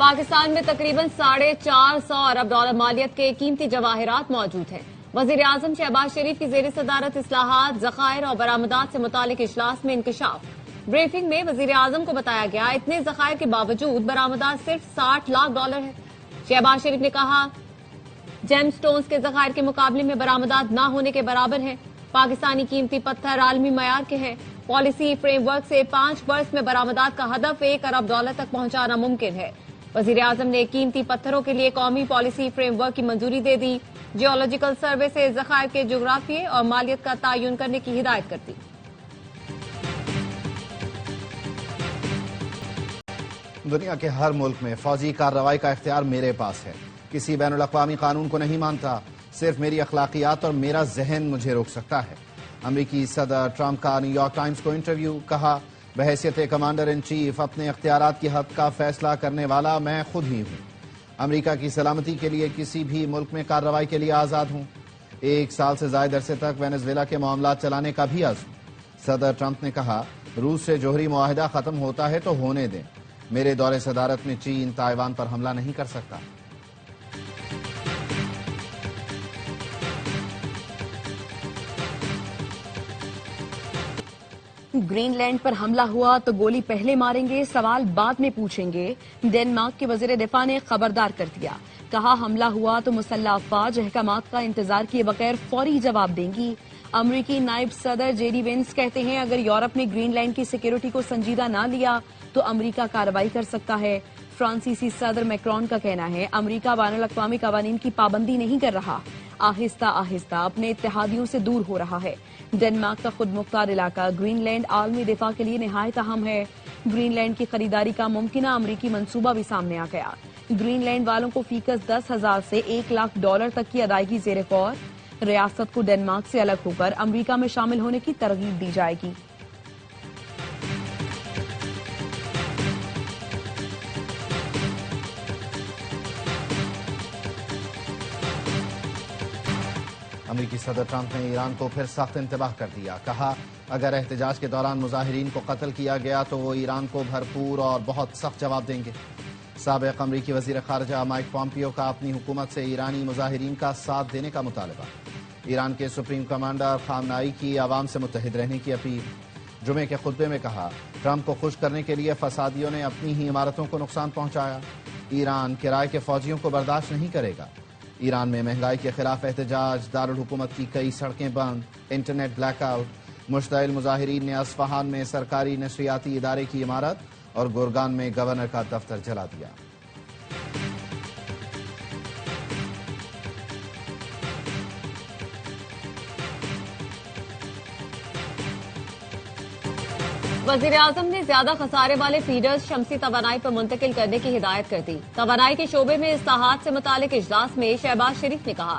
पाकिस्तान में तकरीबन 450 अरब डॉलर मालियत के कीमती जवाहिरात मौजूद हैं। वजीर आजम शहबाज शरीफ की जेर सदारत इस्लाहात, जखायर और बरामदात से मुतालिक इजलास में इंकशाफ। ब्रीफिंग में वजीर आजम को बताया गया, इतने जखायर के बावजूद बरामदात सिर्फ 60 लाख डॉलर है। शहबाज शरीफ ने कहा, जेम स्टोन्स के जखायर के मुकाबले में बरामदात न होने के बराबर है। पाकिस्तानी कीमती पत्थर आलमी मयार के हैं। पॉलिसी फ्रेमवर्क से 5 वर्ष में बरामदात का हदफ 1 अरब डॉलर तक पहुंचाना मुमकिन है। वजीर आजम ने कीमती पत्थरों के लिए कौमी पॉलिसी फ्रेमवर्क की मंजूरी दे दी। जियोलॉजिकल सर्वे से जखायर के जोग्राफिये और मालियत का तयन करने की हिदायत कर दी। दुनिया के हर मुल्क में फौजी कार्रवाई का इख्तियार मेरे पास है। किसी बैनुल अक़वामी कानून को नहीं मानता। सिर्फ मेरी अखलाकियात और मेरा जहन मुझे रोक सकता है। अमरीकी सदर ट्रंप का न्यूयॉर्क टाइम्स को इंटरव्यू। कहा, बहैसियत कमांडर इन चीफ अपने इख्तियारात की हद का फैसला करने वाला मैं खुद ही हूँ। अमरीका की सलामती के लिए किसी भी मुल्क में कार्रवाई के लिए आज़ाद हूँ। 1 साल से ज़ायद अरसे तक वेनेजुएला के मामला चलाने का भी अज़्म। सदर ट्रंप ने कहा, रूस से जोहरी मुआहिदा खत्म होता है तो होने दें। मेरे दौरे सदारत में चीन ताइवान पर हमला नहीं कर सकता। ग्रीनलैंड पर हमला हुआ तो गोली पहले मारेंगे, सवाल बाद में पूछेंगे। डेनमार्क के वजीर दिफा ने खबरदार कर दिया। कहा, हमला हुआ तो मुसल्लह अफवाज अहकामात का इंतजार किए बगैर फौरी जवाब देंगी। अमरीकी नायब सदर जेडी वेंस कहते हैं, अगर यूरोप ने ग्रीनलैंड की सिक्योरिटी को संजीदा ना लिया तो अमरीका कार्रवाई कर सकता है। फ्रांसीसी सदर मैक्रोन का कहना है, अमरीका बैनुल अक़वामी कवानीन की पाबंदी नहीं कर रहा, आहिस्ता आहिस्ता अपने इत्तेहादियों से दूर हो रहा है। डेनमार्क का खुद मुख्तार इलाका ग्रीनलैंड आलमी दिफा के लिए निहायत अहम है। ग्रीनलैंड की खरीदारी का मुमकिना अमरीकी मंसूबा भी सामने आ गया। ग्रीनलैंड वालों को फीकस 10,000 से 1 लाख डॉलर तक की अदायगी ज़ेरे गौर। रियासत को डेनमार्क से अलग होकर अमरीका में शामिल होने की तरगीब दी जाएगी। अमरीकी सदर ट्रंप ने ईरान को फिर सख्त इंतबाह कर दिया। कहा, अगर एहतजाज के दौरान मुजाहिरीन को कत्ल किया गया तो वो ईरान को भरपूर और बहुत सख्त जवाब देंगे। साबिक अमरीकी वजीर खारजा माइक पॉम्पियो का अपनी हुकूमत से ईरानी मुजाहिरीन का साथ देने का मुतालबा। ईरान के सुप्रीम कमांडर खामनाई की आवाम से मुत्तहिद रहने की अपील। जुमे के खुतबे में कहा, ट्रंप को खुश करने के लिए फसादियों ने अपनी ही इमारतों को नुकसान पहुंचाया। ईरान किराए के फौजियों को बर्दाश्त नहीं करेगा। ईरान में महंगाई के खिलाफ एहतजाज, दारुल हुकूमत की कई सड़कें बंद, इंटरनेट ब्लैकआउट। मुश्तइल मुजाहिरीन ने अस्फहान में सरकारी नशरियाती इदारे की इमारत और गुरगान में गवर्नर का दफ्तर जला दिया। वजीर आजम ने ज्यादा खसारे वाले फीडर्स शमसी तवानाई पर मुंतकिल करने की हिदायत कर दी। तवानाई के शोबे में इस्लाहात से मुतालिक इजलास में शहबाज शरीफ ने कहा,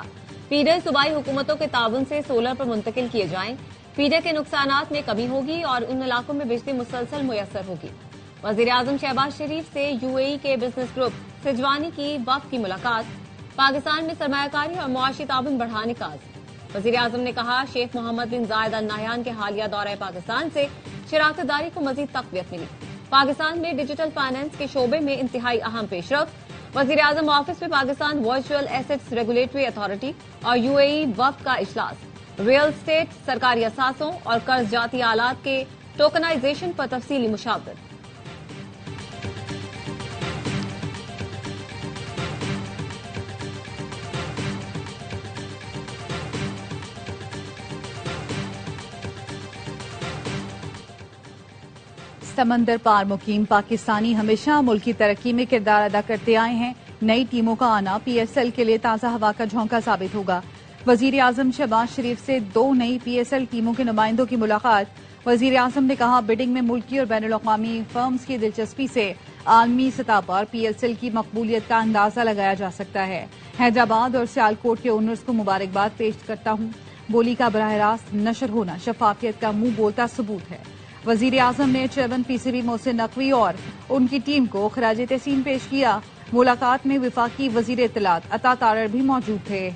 फीडर सूबाई हुकूमतों के ताउन से सोलर पर मुंतकिल किए जाएं। फीडर के नुकसानात में कमी होगी और उन इलाकों में बिजली मुसलसल मुयसर होगी। वजीर आजम शहबाज शरीफ से यूएई के बिजनेस ग्रुप सिजवानी की वफ्द की मुलाकात। पाकिस्तान में सरमायाकारी और मुआशी ताउन बढ़ाने का आज़म। वजीर आजम ने कहा, शेख मोहम्मद बिन जायद अल नहयान के हालिया दौरे पाकिस्तान से शराकतदारी को मजीद तक़वियत मिली। पाकिस्तान में डिजिटल फाइनेंस के शोबे में इंतहाई अहम पेशरफ्त। वजीर आजम ऑफिस में Pakistan virtual assets regulatory authority और यूएई वफ्द का इजलास। रियल स्टेट, सरकारी असासों और कर्ज जाती आलात के टोकनाइजेशन पर तफसीली मुशावरत। समंदर पार मुकीम पाकिस्तानी हमेशा मुल्क की तरक्की में किरदार अदा करते आए हैं। नई टीमों का आना पीएसएल के लिए ताज़ा हवा का झोंका साबित होगा। वजीर आजम शहबाज शरीफ से 2 नई पीएसएल टीमों के नुमाइंदों की मुलाकात। वजीर आजम ने कहा, बिडिंग में मुल्की और बैनुल अक़वामी फर्म्स की दिलचस्पी से आलमी सतह पर पीएसएल की मकबूलियत का अंदाजा लगाया जा सकता है। हैदराबाद और सियालकोट के ओनर्स को मुबारकबाद पेश करता हूँ। बोली का बराह रास्त नशर होना शफाफियत का मुंह बोलता सबूत है। वजीर आजम ने चेयरमैन पीसीबी मोहसिन नकवी और उनकी टीम को खराज तहसीन पेश किया। मुलाकात में विफाकी वजीर इत्तलात अता तारड़ भी मौजूद थे।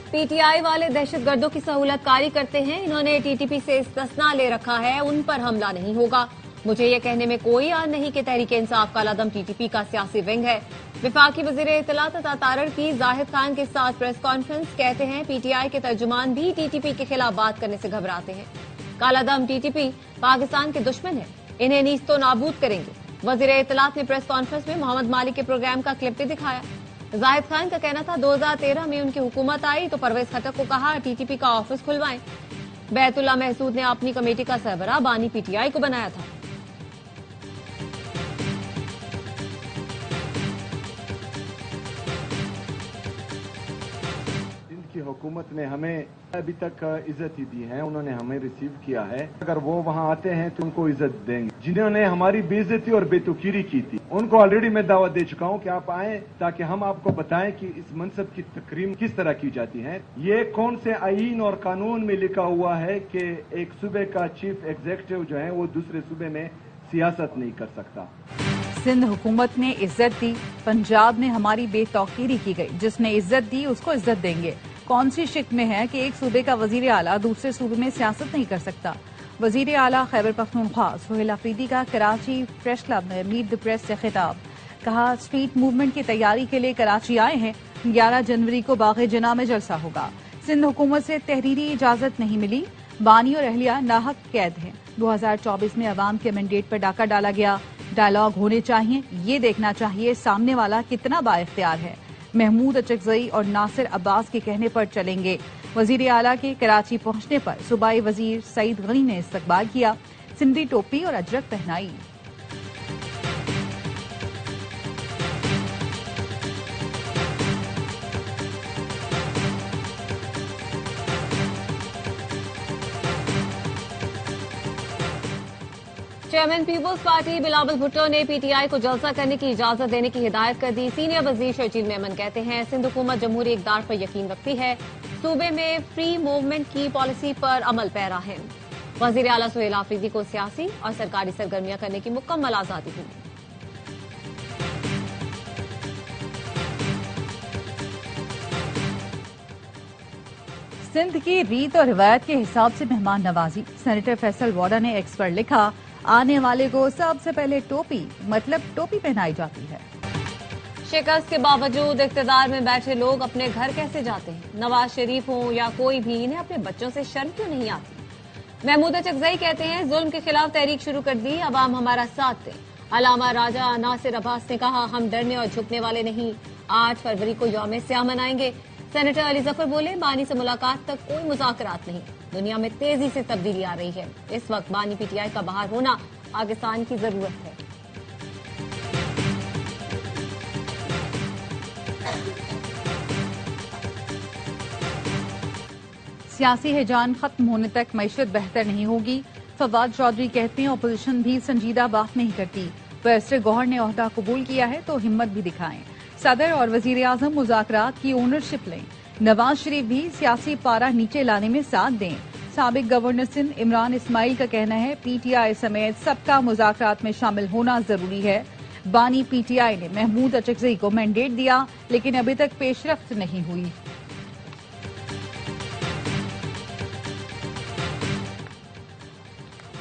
पीटीआई वाले दहशतगर्दों की सहूलतकारी करते हैं। इन्होंने टीटीपी से इस्तिस्ना ले रखा है, उन पर हमला नहीं होगा। मुझे ये कहने में कोई आन नहीं कि तहरीक इंसाफ का कालादम टीटीपी का सियासी विंग है। विफाकी वजीर इत्तलात अता तारड़ की जाहिद खान के साथ प्रेस कॉन्फ्रेंस। कहते हैं पीटीआई के तर्जुमान भी टीटीपी के खिलाफ बात करने से घबराते हैं। कालादम टीटीपी पाकिस्तान के दुश्मन है, इन्हें नीस्तो नाबूद करेंगे। वजीर इत्तलात ने प्रेस कॉन्फ्रेंस में मोहम्मद मालिक के प्रोग्राम का क्लिप भी दिखाया। जाहिद खान का कहना था 2013 में उनकी हुकूमत आई तो परवेज खटक को कहा टीटीपी का ऑफिस खुलवाएं। बैतुल्ला महसूद ने अपनी कमेटी का सरबराह बानी पीटीआई को बनाया था। हुकूमत ने हमें अभी तक इज्जत ही दी है, उन्होंने हमें रिसीव किया है। अगर वो वहां आते हैं तो उनको इज्जत देंगे। जिन्होंने हमारी बेइज्जती और बेतुकीरी की थी उनको ऑलरेडी मैं दावत दे चुका हूं कि आप आए ताकि हम आपको बताएं कि इस मनसब की तकरीम किस तरह की जाती है। ये कौन से आईन और कानून में लिखा हुआ है कि एक सूबे का चीफ एग्जीक्यूटिव जो है वो दूसरे सूबे में सियासत नहीं कर सकता। सिंध हुकूमत ने इज्जत दी, पंजाब में हमारी बेतौकीरी की गई। जिसने इज्जत दी उसको इज्जत देंगे। कौन सी शिक में है कि एक सूबे का वजीर आला दूसरे सूबे में सियासत नहीं कर सकता। वजीर आला खैबर पख्तूनख्वा सुहेल अफरीदी का कराची प्रेस क्लब में मीट द प्रेस से खिताब। कहा स्ट्रीट मूवमेंट की तैयारी के लिए कराची आए हैं। 11 जनवरी को बाग़े जिना में जलसा होगा। सिंध हुकूमत से तहरीरी इजाजत नहीं मिली। बानी और अहलिया नाहक कैद हैं। 2024 में अवाम के मैंडेट पर डाका डाला गया। डायलॉग होने चाहिए, ये देखना चाहिए सामने वाला कितना बाइख्तियार है। महमूद अचकजई और नासिर अब्बास के कहने पर चलेंगे। वजीर आला के कराची पहुंचने पर सूबाई वजीर सईद गनी ने इस्तकबाल किया। सिंधी टोपी और अजरक पहनाई। चेयरमैन पीपुल्स पार्टी बिलावल भुट्टो ने पीटीआई को जलसा करने की इजाजत देने की हिदायत कर दी। सीनियर वजीर शर्जील मेमन कहते हैं सिंध हुकूमत जमहूरी इक़दार पर यकीन रखती है। सूबे में फ्री मूवमेंट की पॉलिसी पर अमल पैरा है। वजीर आला सुहेल अफरीदी को सियासी और सरकारी सरगर्मियां करने की मुकम्मल आजादी होगी। सिंध की रीत और रिवायत के हिसाब से मेहमान नवाजी। सेनेटर फैसल वॉडा ने एक्स पर लिखा आने वाले को सबसे पहले टोपी मतलब टोपी पहनाई जाती है। शिकस्त के बावजूद इख्तिदार में बैठे लोग अपने घर कैसे जाते हैं? नवाज शरीफ हो या कोई भी, इन्हें अपने बच्चों से शर्म क्यों नहीं आती? महमूद अचकजई कहते हैं जुल्म के खिलाफ तहरीक शुरू कर दी, अवाम हमारा साथ दे। अलामा राजा नासिर अब्बास ने कहा हम डरने और झुकने वाले नहीं, 8 फरवरी को यौम स्याह मनाएंगे। सेनेटर अली जफर बोले बानी से मुलाकात तक कोई मुज़ाकरात नहीं। दुनिया में तेजी से तब्दीली आ रही है। इस वक्त बानी पीटीआई का बाहर होना पाकिस्तान की जरूरत है। सियासी हिजान खत्म होने तक मईशत बेहतर नहीं होगी। फवाद चौधरी कहते हैं अपोजिशन भी संजीदा बात नहीं करती। बैरिस्टर गौहर ने ओहदा कबूल किया है तो हिम्मत भी दिखाएं। सदर और वजीर आजम मुज़ाकरात की ओनरशिप लें। नवाज शरीफ भी सियासी पारा नीचे लाने में साथ दें। साबिक गवर्नर सिंध इमरान इस्माइल का कहना है पीटीआई समेत सबका मुज़ाकरात में शामिल होना जरूरी है। बानी पीटीआई ने महमूद अचकजई को मैंडेट दिया लेकिन अभी तक पेशरफ्त नहीं हुई।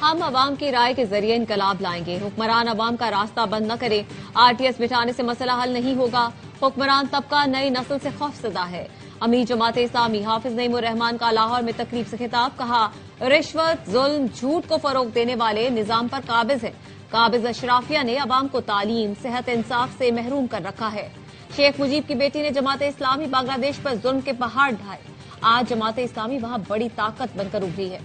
हम अवाम की राय के जरिए इनकलाब लाएंगे। हुक्मरान अवाम का रास्ता बंद न करे। आरटीएस बिठाने से मसला हल नहीं होगा। हुक्मरान तबका नई नस्ल से खौफजदा है। अमीर जमात इस्लामी हाफिज नईमुर रहमान का लाहौर में तकरीब से खिताब। कहा रिश्वत जुल्म झूठ को फरोग देने वाले निजाम पर काबिज है। काबिज अशराफिया ने अवाम को तालीम सेहत इंसाफ से महरूम कर रखा है। शेख मुजीब की बेटी ने जमात इस्लामी बांग्लादेश पर जुल्म के पहाड़ ढाए। आज जमात इस्लामी वहां बड़ी ताकत बनकर उभरी है।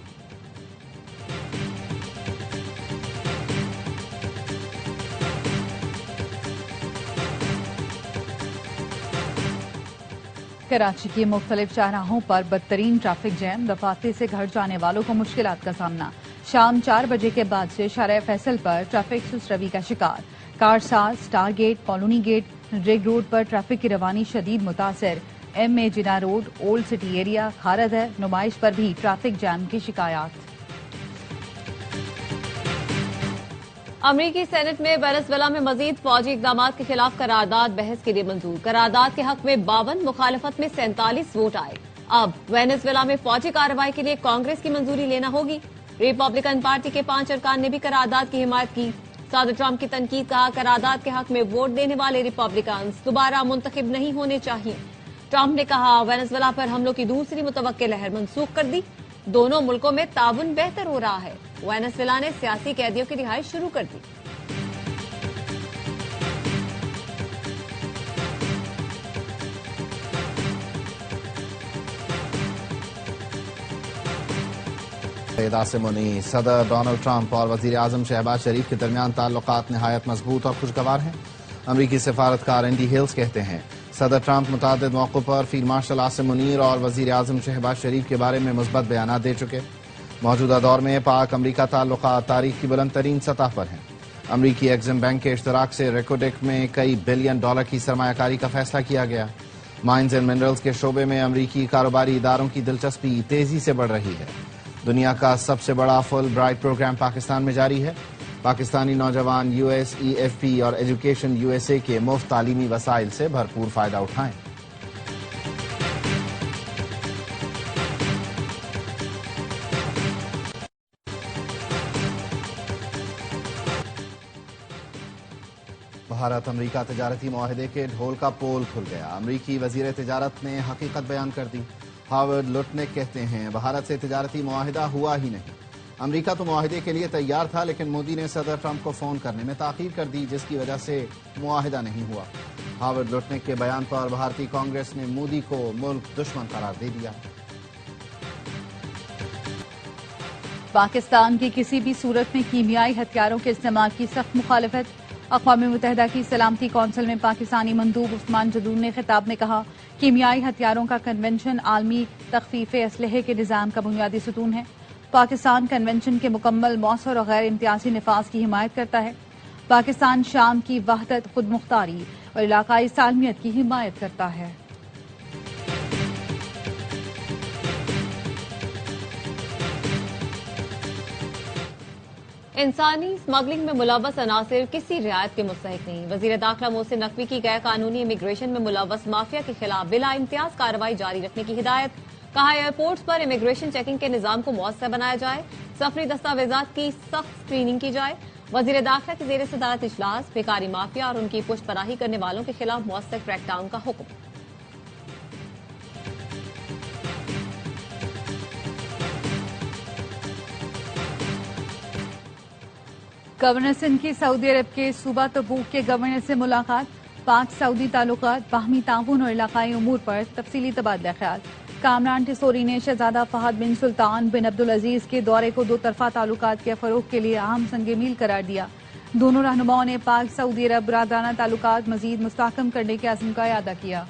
कराची के मुख्तलिफ चौराहों पर बदतरीन ट्रैफिक जैम। दफातर से घर जाने वालों को मुश्किलात का सामना। शाम 4 बजे के बाद से शारा फैसल पर ट्रैफिक सुस्त रवि का शिकार। Karsaz, star gate, colony gate, ring road पर ट्रैफिक की रवानी शदीद मुतासर। MA Jinnah road, old city area खारद है। नुमाइश पर भी ट्रैफिक जैम की शिकायत। अमरीकी सेनेट में वेनेजुएला में मजीद फौजी इकदाम के खिलाफ करारदाद बहस के लिए मंजूर। करारदाद के हक में 52, मुखालफत में 47 वोट आए। अब वेनेजुएला में फौजी कार्रवाई के लिए कांग्रेस की मंजूरी लेना होगी। रिपब्लिकन पार्टी के 5 अरकान ने भी करारदाद की हिमायत की। सदर ट्रंप की तनकीद, कहा करारदाद के हक में वोट देने वाले रिपब्लिकन दोबारा मुंतखब नहीं होने चाहिए। ट्रंप ने कहा वेनेजुएला पर हमलों की दूसरी मुतवक्किल लहर मंसूख कर दी। दोनों मुल्कों में ताउन बेहतर हो रहा है। वेनेजुएला ने सियासी कैदियों की रिहाई शुरू कर दी। दासिमुनी, सदर डोनाल्ड ट्रंप और वजीर आजम शहबाज शरीफ के दरमियान ताल्लुकात नहायत मजबूत और खुशगवार हैं। अमरीकी सफारतकार एंडी हिल्स कहते हैं सदर ट्रंप मुतादिद मौकों पर फील्ड मार्शल आसिम मुनीर और वजीर आजम शहबाज शरीफ के बारे में मुस्बत बयान दे चुके। मौजूदा दौर में पाक अमरीका ताल्लुकात तारीख की बुलंद तरीन सतह पर हैं। अमरीकी एग्जिम बैंक के इश्तराक से रेकोडेक में कई बिलियन डॉलर की सरमायाकारी का फैसला किया गया। माइंस एंड मिनरल्स के शोबे में अमरीकी कारोबारी इदारों की दिलचस्पी तेजी से बढ़ रही है। दुनिया का सबसे बड़ा फुल ब्राइट प्रोग्राम पाकिस्तान में जारी है। पाकिस्तानी नौजवान USEFP और एजुकेशन USA के मुफ्त तालीमी वसाइल से भरपूर फायदा उठाएं। भारत अमरीका तजारती मुआहदे के ढोल का पोल खुल गया। अमरीकी वजीर तिजारत ने हकीकत बयान कर दी। हावर्ड लुटनिक कहते हैं भारत से तिजारती मुआहिदा हुआ ही नहीं। अमरीका तो मुआहिदे के लिए तैयार था, लेकिन मोदी ने सदर ट्रंप को फोन करने में ताखीर कर दी, जिसकी वजह से मुआहिदा नहीं हुआ। हावर्ड लुटनिक के बयान पर भारतीय कांग्रेस ने मोदी को मुल्क दुश्मन करार दे दिया। पाकिस्तान की किसी भी सूरत में कीमियाई हथियारों के इस्तेमाल की सख्त मुखालिफत। अक़वाम मुत्तहिदा की सलामती कौंसिल में पाकिस्तानी मंदूब उस्मान जदून ने खिताब में कहा कीमियाई हथियारों का कन्वेंशन आलमी तख्फीफ असलहे के निज़ाम का बुनियादी सुतून है। पाकिस्तान कन्वेंशन के मुकम्मल, मौसर और गैर इम्तियाजी निफाज की हिमायत करता है। पाकिस्तान शाम की वहदत, खुद मुख्तारी और इलाकाई सालमियत की हिमायत करता है। इंसानी स्मगलिंग में मुलव्वस अनासिर किसी रियायत के मुस्तहिक नहीं। वजीर दाखिला मोहसिन नकवी की गैर कानूनी इमिग्रेशन में मुलव्वस माफिया के खिलाफ बिला इम्तियाज कार्रवाई जारी रखने की हिदायत। कहा एयरपोर्ट्स पर इमिग्रेशन चेकिंग के निजाम को मौसर बनाया जाए, सफरी दस्तावेजात की सख्त स्क्रीनिंग की जाए। वजीर दाखिला के जेर सदारत इजलास बेकारी माफिया और उनकी पुष्टपनाही करने वालों के खिलाफ मौसर क्रैकडाउन का हुक्म। गवर्नर सिंध की सऊदी अरब के सूबा तबूक के गवर्नर से मुलाकात। पाक सऊदी ताल्लुकात, बाहमी ताउन और इलाकाई उमूर पर तफसीली तबादला ख्याल। कामरान टिसोरी ने शहजादा फहद बिन सुल्तान बिन अब्दुल अजीज के दौरे को दो तरफा ताल्लुकात के फरोग के लिए अहम संग मील करार दिया। दोनों रहनुमाओं ने पाक सऊदी अरब बरादराना ताल्लुकात मजीद मुस्तहकम करने के अज़्म का इरादा किया।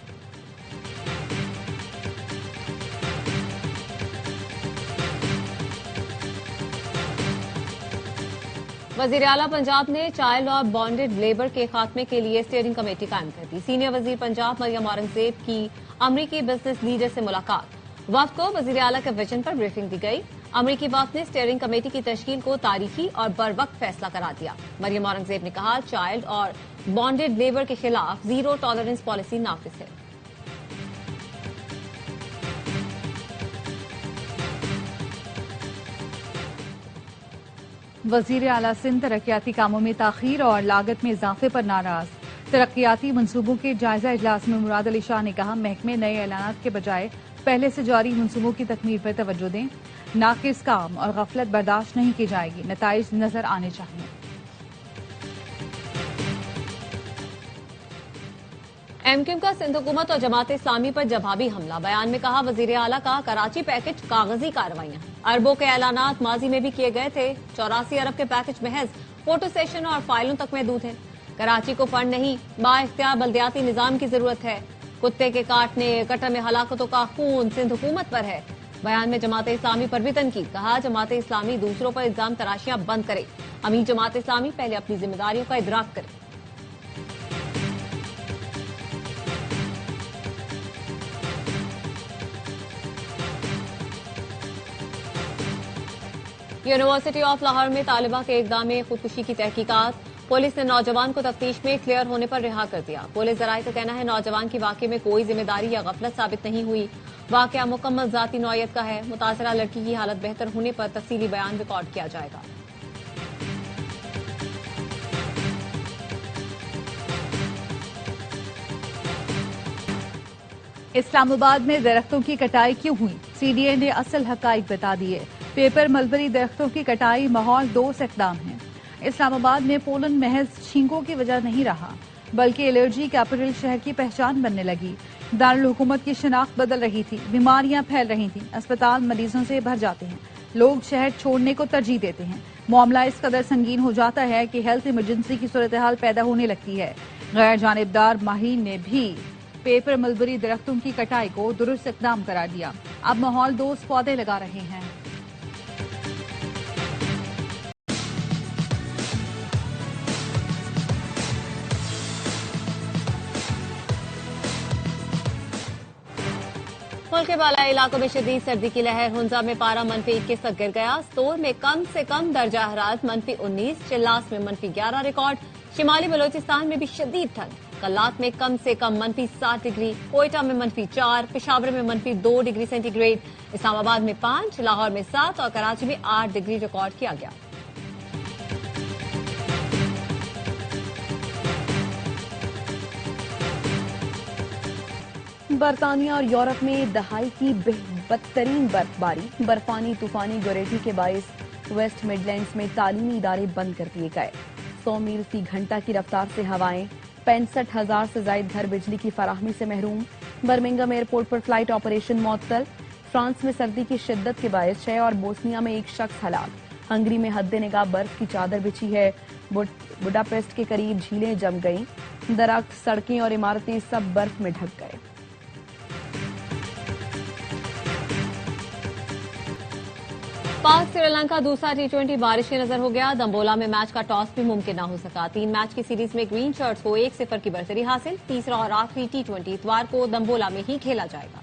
वजीर आला पंजाब ने चाइल्ड और बॉन्डेड लेबर के खात्मे के लिए स्टीयरिंग कमेटी कायम कर दी। सीनियर वजीर पंजाब मरियम औरंगजेब की अमरीकी बिजनेस लीडर से मुलाकात। वफ्द को वजीर आला के विजन पर ब्रीफिंग दी गई। अमरीकी वफ्द ने स्टीयरिंग कमेटी की तश्कील को तारीखी और बरवक्त फैसला करार दिया। मरियम औरंगजेब ने कहा चाइल्ड और बॉन्डेड लेबर के खिलाफ जीरो टॉलरेंस पॉलिसी नाफिज है। वजीर आला सिंध तरक्याती कामों में ताखीर और लागत में इजाफे पर नाराज। तरक्याती मंसूबों के जायजा इजलास में मुराद अली शाह ने कहा महकमे नए ऐलानात के बजाय पहले से जारी मंसूबों की तकमील पर तवज्जो दें। नाकिस काम और गफलत बर्दाश्त नहीं की जाएगी, नताइज नजर आने चाहिए। एमक्यूएम का सिंध हुकूमत और जमात इस्लामी पर जवाबी हमला। बयान में कहा वजीर आला का कराची पैकेज कागजी कार्रवाइयां। अरबों के ऐलानात माजी में भी किए गए थे। 84 अरब के पैकेज महज फोटो सेशन और फाइलों तक महदूद है। कराची को फंड नहीं, बाइख्तियार बल्दियाती निजाम की जरूरत है। कुत्ते के काटने, कटर में हलाकतों का खून सिंध हुकूमत पर है। बयान में जमात इस्लामी पर भी तनकीद। कहा जमात इस्लामी दूसरों पर इल्जाम तराशियां बंद करे। अमीर जमात इस्लामी पहले अपनी जिम्मेदारियों का इदराक करे। यूनिवर्सिटी ऑफ लाहौर में तालिबा के इकदाम में खुदकुशी की तहकीकात। पुलिस ने नौजवान को तफ्तीश में क्लियर होने पर रिहा कर दिया। पुलिस जराये का कहना है नौजवान की वाकये में कोई जिम्मेदारी या गफलत साबित नहीं हुई। वाकया मुकम्मल जाती नौयत का है। मुतासरा लड़की की हालत बेहतर होने पर तफसीली बयान रिकॉर्ड किया जाएगा। इस्लामाबाद में दरख्तों की कटाई क्यों हुई, सीडीए ने असल हकाइक बता दिए। पेपर मलबरी दरख्तों की कटाई माहौल दोस्त इकदाम है। इस्लामाबाद में पोलन महज छींकों की वजह नहीं रहा, बल्कि एलर्जी कैपिटल शहर की पहचान बनने लगी। दारुल हुकूमत की शिनाख्त बदल रही थी, बीमारियां फैल रही थी, अस्पताल मरीजों से भर जाते हैं, लोग शहर छोड़ने को तरजीह देते हैं। मामला इस कदर संगीन हो जाता है कि हेल्थ इमरजेंसी की सूरत हाल पैदा होने लगती है। गैर जानिबदार माहिरीन ने भी पेपर मलबरी दरख्तों की कटाई को दुरुस्त इकदाम करार दिया। अब माहौल दोस्त पौधे लगा रहे हैं। मुल्क के बालाई इलाकों में शदीद सर्दी की लहर। हुंजा में पारा -21 तक गिर गया। स्तोर में कम से कम दर्जा हरारत -19, चिल्लास में -11 रिकॉर्ड। शिमाली बलोचिस्तान में भी शदीद ठंड। कल्लात में कम से कम -7 डिग्री, कोयटा में -4, पेशावर में -2 डिग्री सेंटीग्रेड, इस्लामाबाद में 5, लाहौर में 7 और कराची में 8 डिग्री रिकॉर्ड किया गया। बरतानिया और यूरोप में दहाई की बदतरीन बर्फबारी। बर्फानी तूफानी गोरेटी के बायस वेस्ट मिडलैंड्स में तालीमी इदारे बंद कर दिए गए। 100 मील फी घंटा की रफ्तार से हवाएं। 65,000 से ज्यादा घर बिजली की फराहमी से महरूम। बर्मिंघम एयरपोर्ट पर फ्लाइट ऑपरेशन मुअत्तल। फ्रांस में सर्दी की शिद्दत के बायस 6 और बोस्निया में एक शख्स हलाक। हंगरी में हद निगाह बर्फ की चादर बिछी है। बुडापेस्ट के करीब झीलें जम गईं। दरख्त, सड़कें और इमारतें सब बर्फ में ढक गए। पाक श्रीलंका दूसरा T20 बारिश की नजर हो गया। दंबोला में मैच का टॉस भी मुमकिन न हो सका। 3 मैच की सीरीज में ग्रीन शर्ट्स को 1-0 की बढ़तरी हासिल। तीसरा और आखिरी T20 इतवार को दंबोला में ही खेला जाएगा।